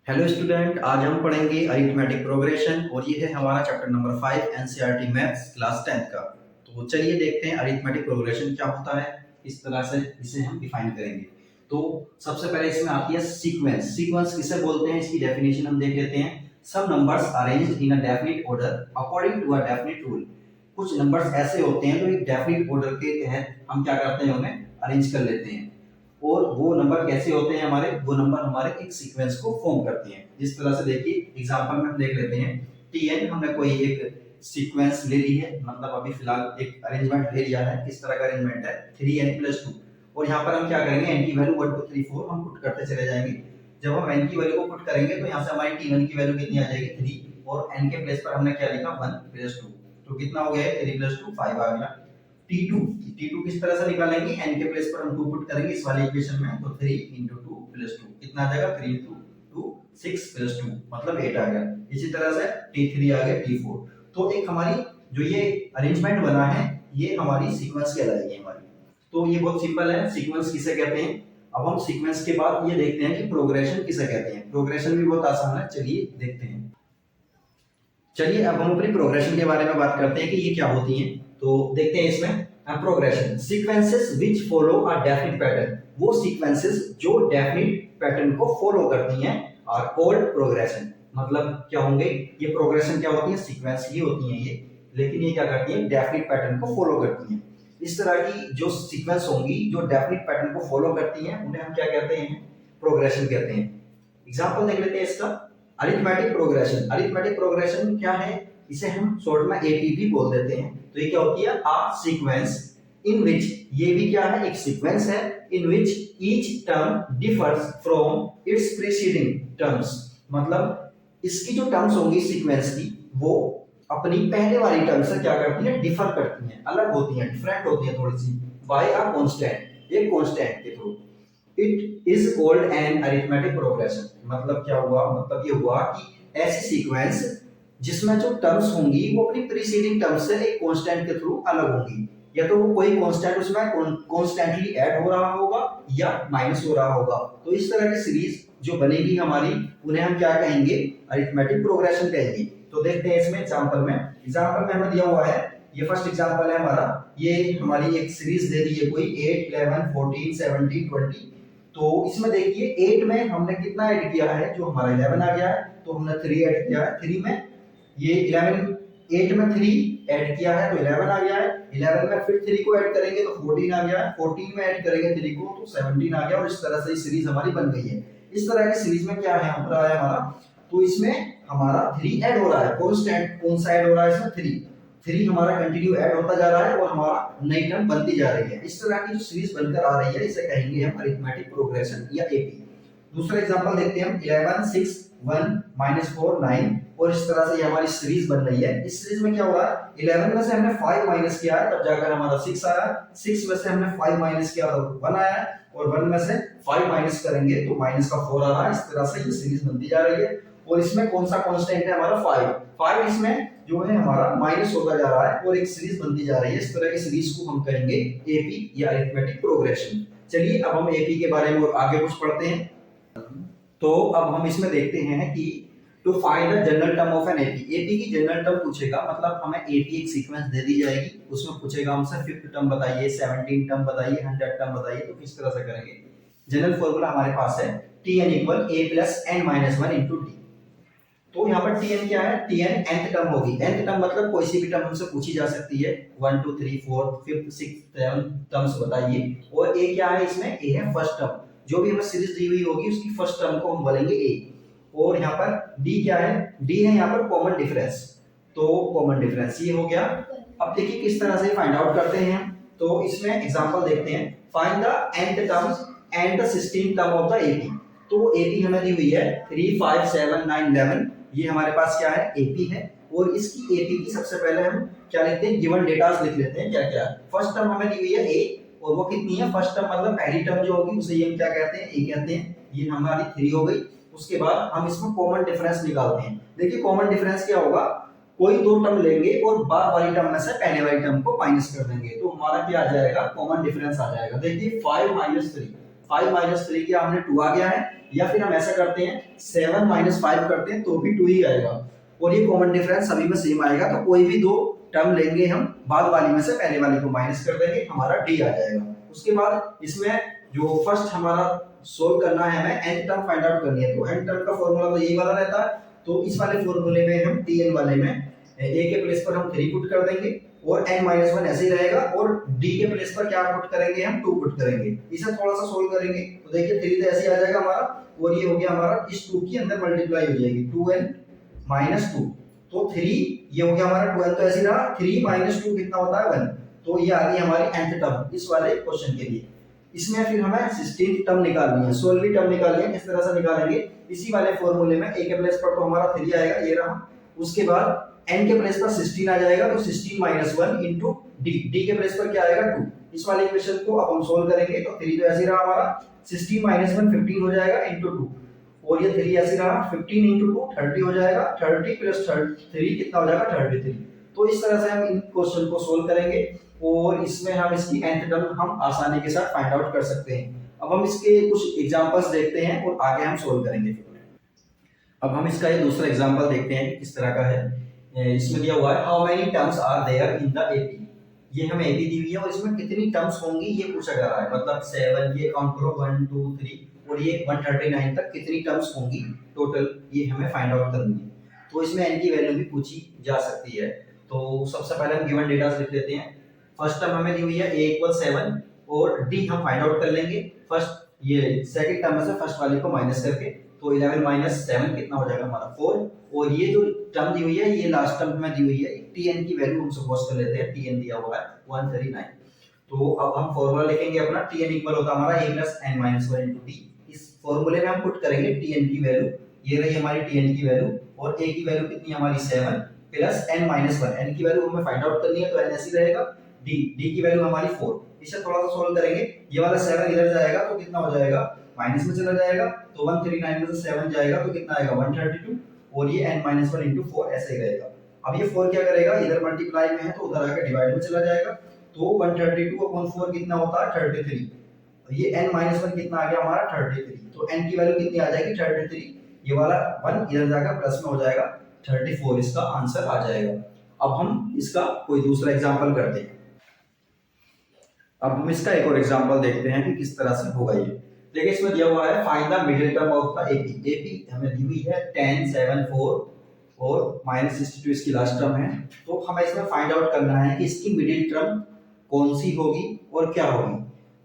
Hello student, आज हम पढ़ेंगे अरिथमेटिक प्रोग्रेशन और ये है हमारा chapter number 5 NCERT maths class 10 का। तो चलिए देखते हैं अरिथमेटिक प्रोग्रेशन क्या होता है, इस तरह से इसे हम डिफाइन करेंगे। तो सबसे पहले इसमें आती है सीक्वेंस। सीक्वेंस किसे बोलते हैं, इसकी डेफिनेशन हम देख लेते हैं। सब numbers arranged in a definite order according to a definite rule. कुछ नंबर्स ऐसे होते हैं जो एक डेफिनिट ऑर्डर के तहत हम क्या करते हैं, उन्हें अरेंज कर लेते हैं। और वो नंबर कैसे होते हैं हमारे, वो नंबर हमारे एक सीक्वेंस को फॉर्म करते हैं। जिस तरह से देखिए एग्जांपल में हम देख लेते हैं। टीएन हमने कोई एक सीक्वेंस ले ली है, मतलब अभी फिलहाल एक अरेंजमेंट ले लिया है। किस तरह का अरेंजमेंट है, 3n+2। और यहाँ पर हम क्या करेंगे, n की वैल्यू 1 2 3 4 हम पुट करते चले जाएंगे। जब हम n की वैल्यू को पुट करेंगे तो यहाँ से हमारी t1 की वैल्यू कितनी आ जाएगी, 3। और n के प्लेस पर हमने क्या लिखा, 1+2। तो कितना हो गया, 3+2 5 आ गया। T2 T2 किस तरह से निकालेंगे, n के प्लेस पर हम 2 पुट करेंगे इस वाले इक्वेशन में। तो 3 × 2 + 2 कितना आ जाएगा, 3 × 2 6 + 2 मतलब 8 आ गया। इसी तरह से T3 आ गया, T4। तो एक हमारी जो ये अरेंजमेंट बना है, ये हमारी सीक्वेंस कहलाएगी हमारी। तो ये बहुत सिंपल है, सीक्वेंस किसे कहते हैं। अब हम सीक्वेंस के बाद ये देखते हैं कि प्रोग्रेशन किसे कहते हैं। प्रोग्रेशन भी बहुत आसान है, चलिए देखते हैं। चलिए अब हम अपनी प्रोग्रेशन के बारे में बात करते हैं कि ये क्या होती है। तो देखते हैं इसमें progression. Sequences which follow a definite pattern. वो सीक्वेंसेस जो डेफिनिट पैटर्न को फॉलो करती हैं और कॉल्ड प्रोग्रेशन। मतलब क्या होंगे ये प्रोग्रेशन, क्या होती है, सीक्वेंस ही होती हैं ये, लेकिन ये क्या करती है, डेफिनिट पैटर्न को फॉलो करती हैं। इस तरह की जो सीक्वेंस होंगी जो डेफिनिट पैटर्न को फॉलो करती हैं, उन्हें हम क्या कहते हैं, प्रोग्रेशन कहते हैं। एग्जांपल देख लेते हैं इसका। Arithmetic progression. अरिथमेटिक प्रोग्रेशन क्या है, इसे हम शॉर्ट में एपी भी बोल देते हैं। तो ये क्या होती है, अ सीक्वेंस इन विच, ये भी क्या है, एक सीक्वेंस है, in which each term differs from its preceding terms. मतलब इसकी जो टर्म्स होंगी सीक्वेंस की, वो अपनी पहले वाली टर्म से क्या करती है, डिफर करती हैं, अलग होती हैं, डिफरेंट होती हैं थोड़ी सी, बाय अ कांस्टेंट, एक कांस्टेंट के through. It is called an arithmetic progression. मतलब क्या हुआ, मतलब ये हुआ कि ऐसी सीक्वेंस जिसमें जो टर्म्स होंगी वो अपनी प्रीसीडिंग टर्म से एक कांस्टेंट के थ्रू अलग होंगी। या तो वो कोई कांस्टेंट उसमें कांस्टेंटली ऐड हो रहा होगा या माइनस हो रहा होगा। तो इस तरह की सीरीज जो बनेगी हमारी, उन्हें हम क्या कहेंगे, अरिथमेटिक प्रोग्रेशन कहेंगे। तो देखते हैं इसमें एग्जांपल में। एग्जांपल में हमें दिया हुआ है, ये फर्स्ट एग्जांपल है हमारा। ये हमारी एक सीरीज दे दी है कोई 8 11 14 17 20। तो इसमें देखिए 8 में हमने कितना ऐड किया है, जो हमारा 11 आ गया है, तो हमने 3 ऐड किया है। 3 में ये 11, 8 में 3 ऐड किया है तो 11 आ गया है। 11 में फिर 3 को ऐड करेंगे तो 14 आ गया है। 14 में ऐड करेंगे 3 को तो 17 आ गया। और इस तरह से सीरीज हमारी बन गई है। इस तरह की सीरीज में क्या है हमारा, तो इसमें हमारा 3 ऐड हो रहा है। कांस्टेंट कौन सा ऐड हो रहा है इसमें, 3 हमारा कंटिन्यू ऐड होता जा रहा है और हमारा नई टर्म बनती जा रही है। इस तरह की जो सीरीज बनकर आ रही है, इसे कहेंगे हम अरिथमेटिक प्रोग्रेशन या एपी। दूसरा एग्जांपल देखते हैं हम। 11 6 1 -4 9। और इस तरह से ये हमारी सीरीज बन रही है। इस सीरीज में क्या हो रहा है, 11 में से हमने 5 माइनस किया है, तब जाकर हमारा 6 आया। 6 में से हमने 5 माइनस किया तो 1 आया है। और 1 में से 5 माइनस करेंगे तो माइनस का 4 आ रहा है। इस तरह से ये सीरीज बनती जा रही है। और इसमें कौन सा कांस्टेंट है हमारा, 5 इसमें जो है हमारा माइनस होता जा रहा है और एक सीरीज बनती जा रही है। इस तरह की सीरीज को हम कहेंगे एपी या अरिथमेटिक प्रोग्रेशन। चलिए अब हम एपी के बारे में और आगे कुछ पढ़ते हैं। तो अब हम इसमें देखते हैं कि to find the general term of an AP. AP की जनरल टर्म पूछेगा, मतलब हमें एपी एक सीक्वेंस दे दी जाएगी, उसमें पूछेगा हमसे 5th टर्म बताइए, 17 टर्म बताइए, 100 टर्म बताइए। तो किस तरह से करेंगे, जनरल फॉर्मूला हमारे पास है Tn = a + n-1 * d। तो यहाँ पर Tn क्या है, Tn nth टर्म होगी। nth टर्म मतलब कोई सी भी टर्म हमसे पूछी जा सकती है, 1 2 3 4 5th 6th 7 टर्म्स बताइए। और a क्या है, इसमें a है फर्स्ट टर्म, जो भी हमें सीरीज दी हुई होगी उसकी फर्स्ट टर्म को हम बोलेंगे a। और यहाँ पर d क्या है, d है यहाँ पर कॉमन डिफरेंस। तो कॉमन डिफरेंस ये हो गया। अब देखिए किस तरह से फाइंड आउट करते हैं। तो इसमें एग्जांपल देखते हैं। Find the nth terms and the 16th term of the AP. तो एपी हमें दी हुई है 3 5 7 9 11। ये हमारे पास क्या है, एपी है। और इसकी एपी की सबसे पहले हम क्या लिखते हैं, गिवन डेटास लिख लेते हैं। क्या क्या, फर्स्ट टर्म हमें दी हुई है ए, और वो कितनी है, फर्स्ट टर्म मतलब पहली टर्म जो होगी उसे हम क्या कहते हैं, ए कहते हैं। ये हमारी 3 हो गई। उसके बाद हम इसमें कॉमन डिफरेंस निकालते हैं। देखिए कॉमन डिफरेंस क्या होगा, कोई दो टर्म लेंगे और बाद वाली टर्म में से पहले वाली टर्म को माइनस कर देंगे, तो हमारा क्या आ जाएगा, कॉमन डिफरेंस आ जाएगा। देखिए 5 - 3, 5 माइनस 3 किया हमने 2 आ गया है, या फिर हम ऐसा करते हैं 7 माइनस 5 करते हैं तो भी 2 ही आएगा, और ये कॉमन डिफरेंस सभी में सेम आएगा। तो कोई भी दो टर्म लेंगे हम, बाद वाली में से पहले वाली को माइनस कर देंगे, हमारा डी आ जाएगा। उसके बाद इसमें जो फर्स्ट हमारा सोल्व करना है, हमें एन टर्म फाइंड आउट करनी है। तो एन टर्म का फॉर्मूला तो यही वाला रहता है, तो इस वाले फॉर्मूले में हम टी वाले में ए के प्लेस पर हम 3 पुट कर देंगे और n-1 ऐसे ही रहेगा, और d के प्लेस पर क्या पुट करेंगे हम 2 पुट करेंगे। इसे थोड़ा सा सोल्व करेंगे तो देखिए 3 तो ऐसे ही आ जाएगा हमारा, और ये हो गया हमारा इस 2 की अंदर मल्टीप्लाई हो जाएगी 2n-2, तो 3 ये हो गया हमारा 2n तो ऐसे ही रहा, 3 - 2 कितना होता है 1, तो ये आ गई हमारी nth टर्म इस वाले क्वेश्चन के लिए। इसमें फिर हमें 16th टर्म निकालनी है, 16वीं टर्म निकालनी है। किस तरह से निकालेंगे, इसी वाले फॉर्मूले में a के प्लेस पर तो हमारा 3 आएगा, ये रहा, उसके बाद n के प्लेस पर 16 आ जाएगा, तो 16 - 1 इनटू d के प्लेस पर क्या आएगा 2। इस वाले इक्वेशन को अब हम सोल्व करेंगे, तो 3 तो ऐसे ही रहा हमारा, 16 - 1 15 हो जाएगा इनटू 2, और ये 3 ऐसे रहा, 15 इनटू 2 30 हो जाएगा, 30 प्लस 3 कितना हो जाएगा 33। तो इस तरह से हम इन क्वेश्चन को सोल्व करेंगे, और इसमें हम इसकी nth टर्म हम आसानी के साथ फाइंड आउट कर सकते हैं। अब हम इसके कुछ एग्जांपल्स देखते हैं और आगे हम सोल्व करेंगे। अब हम इसका ये दूसरा एग्जांपल देखते हैं किस तरह का है। इसमें दिया हुआ है how many terms are there in the AP. ये हमें एपी दी हुई है और इसमें कितनी टर्म्स होंगी ये पूछा जा रहा है, मतलब 7, ये काउंट करो 1 2 3 और ये 139 तक कितनी टर्म्स होंगी टोटल, ये हमें फाइंड आउट करनी है। तो इसमें n की वैल्यू भी पूछी जा सकती है। तो सबसे पहले हम गिवन डेटा लिख लेते हैं। फर्स्ट टर्म हमें दी हुई है a = 7 और d हम फाइंड आउट कर लेंगे फर्स्ट, ये सेकंड टर्म में से फर्स्ट वाले को माइनस करके, तो 11 - 7 कितना हो जाएगा हमारा 4, और ये जो टर्म दी हुई है ये लास्ट टर्म में दी हुई है, tn की वैल्यू हम सपोज कर लेते हैं, tn दिया हुआ है 139। तो अब हम फार्मूला लिखेंगे अपना, tn इक्वल होता है हमारा a + n-1 * d। इस फार्मूले में हम पुट करेंगे tn की वैल्यू, ये रही हमारी tn की वैल्यू, और a की वैल्यू कितनी हमारी 7 प्लस n-1, n की वैल्यू हमें फाइंड आउट करनी है तो n ऐसी रहेगा, d की वैल्यू हमारी 4। इसे थोड़ा सा सोल्व करेंगे, ये वाला 7 इधर जाएगा तो कितना हो जाएगा माइनस में चला जाएगा, तो 139 में से 7 जाएगा तो कितना आएगा 132, और ये n-1 * 4 ऐसे ही रहेगा। अब ये 4 क्या करेगा, इधर मल्टीप्लाई में है तो उधर आके डिवाइड में चला जाएगा, तो 132/4 कितना होता है 33, ये n-1 कितना आ गया हमारा 33, तो n की वैल्यू कितनी आ जाएगी 33, ये वाला 1 इधर जाकर प्लस में हो जाएगा 34, इसका आंसर आ जाएगा। अब हम इसका कोई दूसरा एग्जांपल करते हैं। अब हम इसका एक और एग्जांपल देखते हैं कि किस तरह से होगा ये। देखिए इसमें दिया हुआ है find the middle term of the AP. AP हमें दी हुई है 10 7 4 और -62 इसकी लास्ट टर्म है, तो हमें इसमें फाइंड आउट करना है कि इसकी मिडिल टर्म कौन सी होगी और क्या होगी।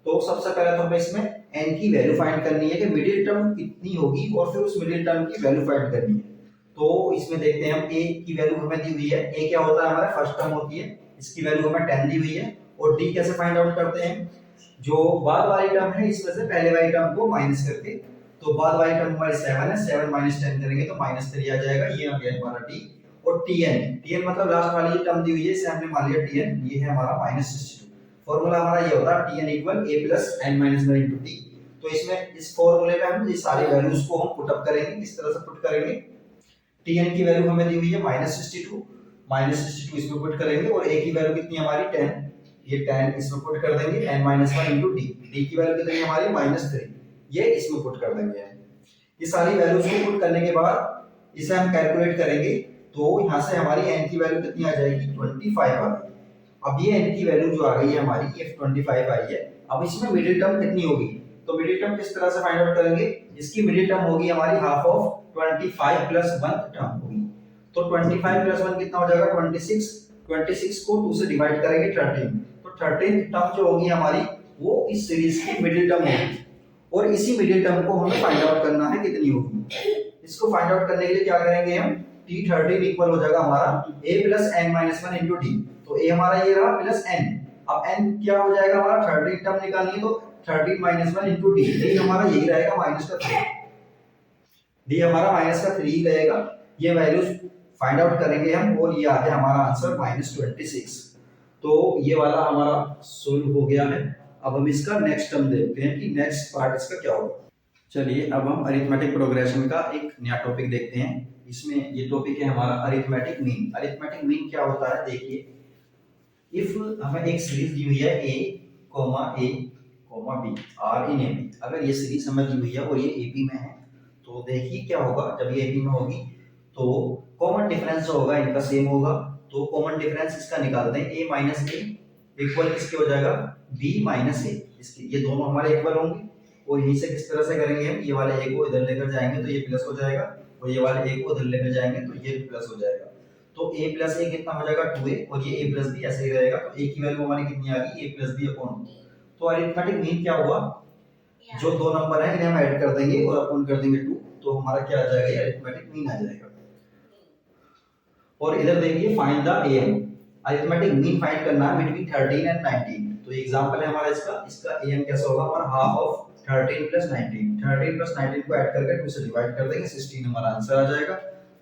तो सबसे पहले तो हमें इसमें n की वैल्यू फाइंड करनी है कि मिडिल टर्म कितनी होगी, और फिर उस मिडिल टर्म की वैल्यू फाइंड करनी है। तो इसमें देखते हैं हम a की वैल्यू हमें दी हुई है, a क्या होता है हमारा फर्स्ट टर्म होती है, इसकी वैल्यू हमें 10 दी हुई है, और d कैसे फाइंड आउट करते हैं, जो बाद वाली टर्म है इसमें से पहले वाली टर्म को माइनस करके, तो बाद वाली टर्म हमारी 7 है, 7 - 10 करेंगे तो -3 आ जाएगा, ये आ गया हमारा d, और tn मतलब लास्ट वाली टर्म दी हुई है इसे हमने मान लिया tn, ये है हमारा -62। फार्मूला हमारा ये होता है tn = a + n-1 * d। तो इसमें इस फार्मूले में हम ये सारी वैल्यूज को हम पुट अप करेंगे। किस तरह से पुट करेंगे, tn की वैल्यू हमें दी हुई है -62 इसमें पुट करेंगे, और a की वैल्यू कितनी हमारी 10, ये 10 इसमें पुट कर देंगे, n-1 * d, d की वैल्यू कितनी हमारी -3, ये इसमें पुट कर देंगे। ये सारी वैल्यूज को पुट करने के बाद इसे हम कैलकुलेट करेंगे, तो यहां से हमारी n की वैल्यू कितनी आ जाएगी 25 आ गई। अब ये n की वैल्यू जो आ गई है हमारी ये 25 आई है। अब इसमें मिडिल टर्म कितनी होगी, तो मिडिल टर्म किस तरह से फाइंड आउट करेंगे, इसकी मिडिल टर्म होगी हमारी हाफ ऑफ 25 + 1 टर्म होगी, तो 25 + 1 कितना हो जाएगा 26, 26 को 2 से डिवाइड करेंगे 13, तो 13th टर्म जो होगी हमारी वो इस सीरीज की मिडिल टर्म होगी, और इसी मिडिल टर्म को हमें फाइंड आउट करना है कितनी होगी। इसको फाइंड आउट करने के लिए क्या करेंगे हम, t13 इक्वल हो जाएगा हमारा a + n-1 * d, तो a हमारा ये रहा प्लस n, अब n क्या हो जाएगा हमारा 13 टर्म निकालनी है, तो 13 - 1 * d, d हमारा यही रहेगा -3, d हमारा -3 रहेगा। ये वैल्यूज फाइंड आउट करेंगे हम, और ये आ गया हमारा आंसर -26। तो ये वाला हमारा सोल्व हो गया है। अब हम इसका नेक्स्ट टर्म देखते हैं कि नेक्स्ट पार्ट इसका क्या होगा। चलिए अब हम अरिथमेटिक प्रोग्रेशन का एक नया टॉपिक देखते हैं। इसमें ये टॉपिक है हमारा अरिथमेटिक मीन। अरिथमेटिक मीन क्या होता है, देखिए इफ हमें एक सीरीज दी हुई है a, comma B are in A B. अगर ये सीरीज हमें दी हुई है और ये ए बी में है तो देखिए क्या होगा, जब ये ए बी में होगी तो कॉमन डिफरेंस जो होगा इनका सेम होगा। तो कॉमन डिफरेंस इसका निकालते हैं, a माइनस ए इक्वल किसके हो जाएगा, b माइनस ए। इसके ये दोनों हमारे इक्वल होंगे और यहीं से किस तरह से करेंगे हम, ये वाले a को इधर लेकर जाएंगे तो ये प्लस हो जाएगा और ये वाले a को इधर लेकर जाएंगे तो ये प्लस हो जाएगा। तो a प्लस ए कितना हो जाएगा 2a और ये a प्लस b ऐसे ही रहेगा। तो a की वैल्यू हमारी कितनी आ गई, a प्लस b अपॉन 2। तो अरिथमेटिक मीन क्या हुआ, जो दो नंबर है इन्हें हम ऐड कर देंगे और अपॉन कर देंगे 2, तो हमारा क्या आ जाएगा, ये अरिथमेटिक मीन आ जाएगा। और इधर देखिए find the am, arithmetic mean find करना है बिटवीन 13 एंड 19। तो एग्जांपल है हमारा इसका am कैसा होगा, हमारा हाफ ऑफ 13 प्लस 19, 13 प्लस 19 को ऐड करके 2 से डिवाइड कर देंगे, 16 हमारा आंसर आ जाएगा।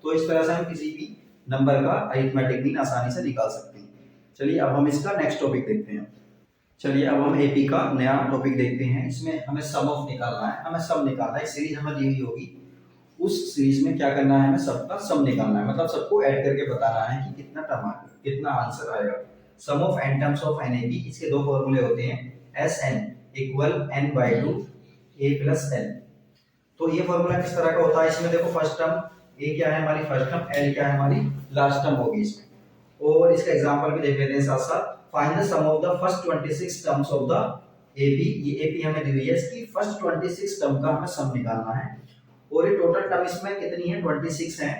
तो इस तरह से हम किसी भी नंबर का अरिथमेटिक मीन आसानी से निकाल सकते हैं। चलिए अब हम इसका नेक्स्ट टॉपिक देखते हैं। चलिए अब हम एपी का नया टॉपिक देखते हैं। इसमें हमें सम ऑफ निकालना है, हमें सम निकालना है। सीरीज हमें दी हुई होगी, उस सीरीज में क्या करना है, हमें सबका सम निकालना है, मतलब सबको ऐड करके बताना है कि कितना टर्म आएगा, कितना आंसर आएगा। Sum of n terms of NAB, इसके दो फॉर्मूले होते हैं, Sn equal n/2 a plus n। तो ये फॉर्मूला किस तरह का होता है, इसमें देखो फर्स्ट टर्म a क्या है हमारी फर्स्ट टर्म, l क्या है हमारी लास्ट टर्म होगी इसमें। और इसका एग्जांपल भी देख लेते हैं साथ साथ। Find the sum of the first 26 terms of the AB, ये AP हमें दी हुई है, इसकी फर्स्ट 26 टर्म का हमें सम निकालना है। और ये टोटल टर्म इसमें कितनी है, 26 है।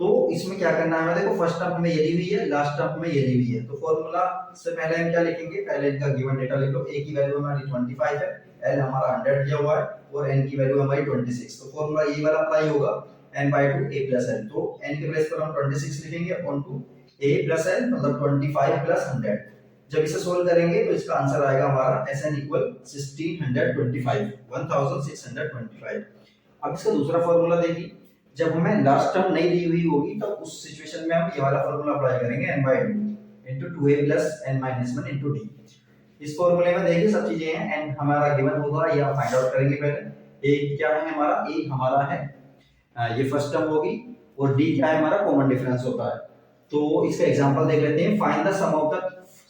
तो इसमें क्या करना है हमें, देखो फर्स्ट टर्म हमें ये दी हुई है, लास्ट टर्म हमें ये दी हुई है। तो फॉर्मूला से पहले हम क्या लिखेंगे, पहले इनका गिवन डेटा लिख लो। a की वैल्यू हमारी 25 है, l हमारा 100 दिया हुआ है और n की वैल्यू हमारी 26। तो फॉर्मूला ये वाला अप्लाई होगा, n/2 a प्लस l। तो n के प्लेस पर हम 26 लिखेंगे अपॉन 2 a प्लस l, मतलब 25 प्लस 100। जब इसे सोल्व करेंगे तो इसका आंसर आएगा हमारा Sn इक्वल 1625। अब इसका दूसरा फॉर्मूला देखिए, जब हमें लास्ट टर्म नहीं दी हुई होगी तब उस सिचुएशन में हम ये वाला फॉर्मूला अप्लाई करेंगे, n/2 into 2a plus n minus 1 into d। इस फॉर्मूले में देखिए सब चीजें हैं, n हमारा गिवन होगा, ये हम फाइंड आउट करेंगे पहले। a क्या है हमारा, a हमारा है ये फर्स्ट टर्म होगी और d क्या है हमारा कॉमन डिफरेंस होता है। तो इसका एग्जांपल देख लेते हैं। Find the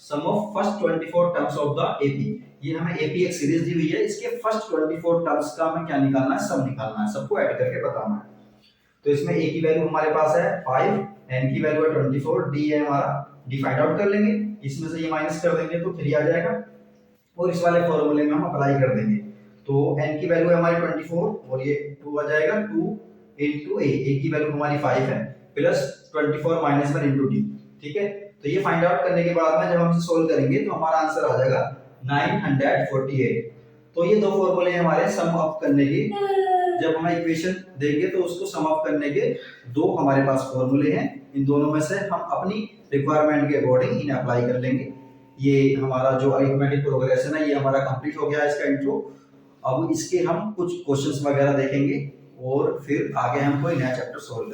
sum of first 24 terms of the AP। ये हमें AP एक सीरीज दी हुई है, इसके फर्स्ट 24 टर्म्स का हमें क्या निकालना है, सम निकालना है, सबको ऐड करके बताना है। तो इसमें a की वैल्यू हमारे पास है 5, n की वैल्यू है 24, d है हमारा, d फाइंड आउट कर लेंगे, इसमें से ये माइनस कर देंगे तो 3 आ जाएगा और इस वाले फॉर्मूले में हम अप्लाई कर देंगे। तो n की वैल्यू है हमारी 24 और ये 2 आ जाएगा, 2 into a की वैल्यू हमारी 5 है प्लस 24 माइनस 1 into d। ठीक है, तो ये फाइंड आउट करने के बाद में जब हम इसे सोल्व करेंगे तो हमारा आंसर आ जाएगा 948। तो ये दो फॉर्मूले हमारे सम अप करने के, जब हम इक्वेशन देंगे तो उसको सम अप करने के दो हमारे पास फॉर्मूले हैं। इन दोनों में से हम अपनी रिक्वायरमेंट के अकॉर्डिंग इन्हें अप्लाई कर लेंगे। ये हमारा जो अरिथमेटिक प्रोग्रेशन है ये हमारा कंप्लीट हो गया है, इसका इंट्रो। अब इसके हम कुछ क्वेश्चंस वगैरह देखेंगे और फिर आगे हम कोई नया चैप्टर सोल्व